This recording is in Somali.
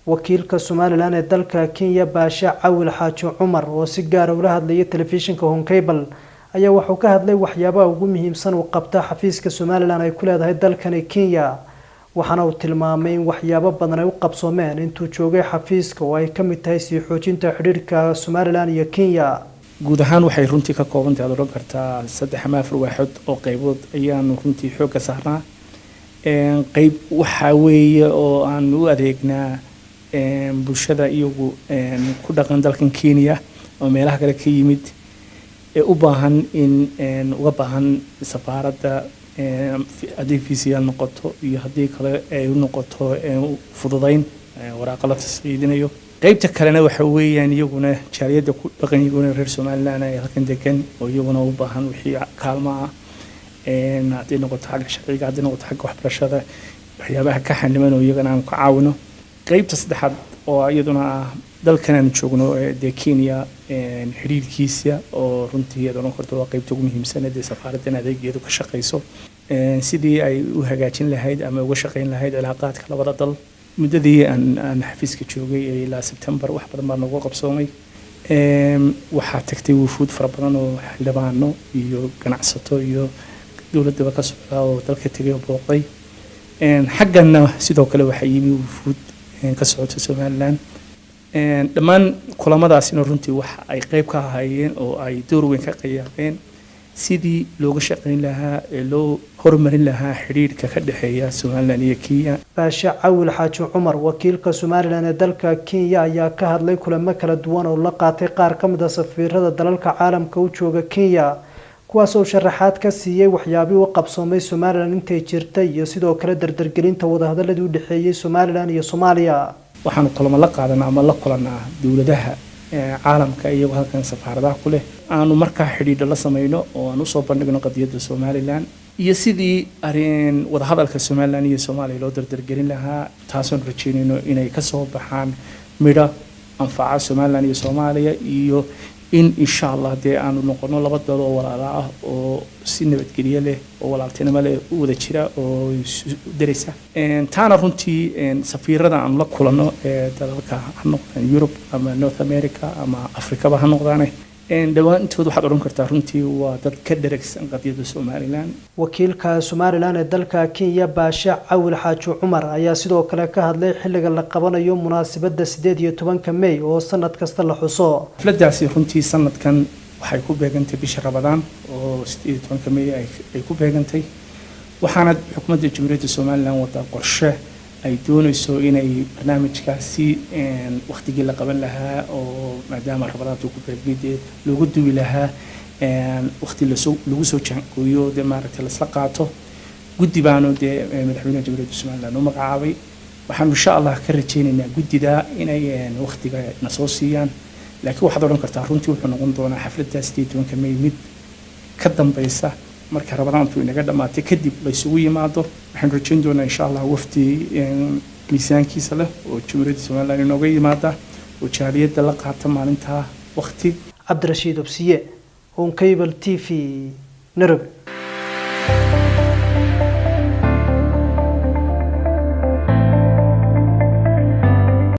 wakiilka Somaliland ee dalka Kenya Baasha Cawil Xaaji Cumar oo si gaar ah ula hadlayay telefishinka Home Cable ayaa wuxuu ka hadlay waxyaabaha ugu muhiimsan oo qabta xafiiska Somaliland ay ku leedahay dalkan Kenya waxaana uu tilmaamay in waxyaabo badan ay u qabsoomeen intuu joogay xafiiska oo ay ka mid tahay sii xoojinta xiriirka Somaliland iyo Kenya guud ahaan waxay runtii ka kooban tahay oran kartaa 3 ama 4 waaxood oo qaybood ayaan runtii xoog ka saarnaa qayb waxa weeye oo aan u adeegnaa bulshada iyagu ku dhaqan dalkan Kenya oo meelaha kale ka yimid u baahan in uga baahan safaarada adeeg fiisiyaal noqoto iyo hadii kale ay u noqoto fududayn waraaqo la tasdiidinayo qaybta kalena waxa weeyaan iyaguna jaariyada ku dhaqan iyaguna reer Somaliland ay halkan degan oo iyaguna u baahan wixii kaalmo hadii noqoto xagga sharciga hadii noqoto xagga waxbarashada waxyaabaha ka xaniman oo iyagana aan ku caawino qaybta saddexaad oo iyaduna dalkan aan joogno ee Kenya xiriirkiisa oo runtii iyaduna korto waa qaybta ugu muhiimsan ee safaaradda adeegyada ka shaqeyso sidii ay u hagaajin lahayd ama uga shaqeyn lahayd cilaaqaadka labada dal muddadii aan xafiiska joogay ilaa September wax badan baa nagu qabsoomay waxa tagtay wufuud fara badan oo xildhibaano iyo ganacsato iyo dawladda ka socda oo dalka tagay booqday xaggana sidoo kale waxa yimi wufuud ka socota Somaliland dhammaan kulamadaasina runtii waxa ay qayb ka ahaayeen oo ay door weyn ka qaybqaateen sidii looga shaqeyn lahaa loo horumarin lahaa xiriirka ka dhaxeeya Somaliland iyo Kenya Baasha Cawil Xaaji Cumar wakiilka Somaliland ee dalka Kenya ayaa ka hadlay kulamo kala duwan oo la qaatay qaar ka mid ah safiirada dalalka caalamka u jooga Kenya kuwaas oo sharaxaad ka siiyay waxyaabo uu qabsoomay Somaliland intay jirtay iyo sidoo kale dardargelinta wadahadalada u dhaxeeyay Somaliland iyo Soomaaliya waxaan kulamo la qaadanaa ama la kulanaa dawladaha caalamka iyo halkan safaaradaha ku leh aanu markaa xidhiidh la sameeyno oo aan u soo bandhigno qadiyadda Somaliland iyo sidii arin wadahadalka Somaliland iyo Soomaaliya loo dardargelin lahaa taasoo rajaynayno inay ka soo baxaan midho anfaca Somaliland iyo Soomaaliya iyo in insha Allah de aanu noqono laba dal oo walaalo ah oo si nabadgeliye leh oo walaaltinimo leh u wada jira oo dareysa taana runtii safiirada aan la kulano dalalka Europe ama North America ama Africa ba ha noqdaan dhawaantood waxaad oran kartaa runtii waa dad ka dheregsan qadiyadda Somaliland wakiilka Somaliland ee dalka Kenya Baasha Cawil Xaaji Cumar ayaa sidoo kale ka hadlay xilliga la qabanayo munaasabadda 18 May oo sanad kasta la xuso xafladaasi runtii sanadkan waxay ku beegantay bisha Ramadaan oo 18 May ay ku beegantay waxaana xukuumadda Jamhuuriyadda Somaliland wada qorshe ay doonayso inay barnaamijkaasi waqtigii la qaban lahaa oo maadaama Ramadaantu ku beegmid lagu duwi lahaa waqti lagu soo jaanqooyo maaragtay la isla qaato guddi baanu madaxweynaha Jamhuuriyadda Somaliland u magacaabay waxaan insha Allah ka rajaynaynaa guddida inay waqtiga na soo siiyaan laakiin waxaad oran kartaa runtii wuxuu noqon doonaa xafladdaas 18 May mid ka dambaysa marka Ramadaantu inaga dhamaatay kadib la isugu yimaado waxaan rajayn doonaa insha Allah wafdi miisaankiisa leh oo Jamhuuriyadda Somaliland inooga yimaada oo jaaliyada la qaata maalinta waqti Cabdirashiid Obsiye Home Cable TV Nairobi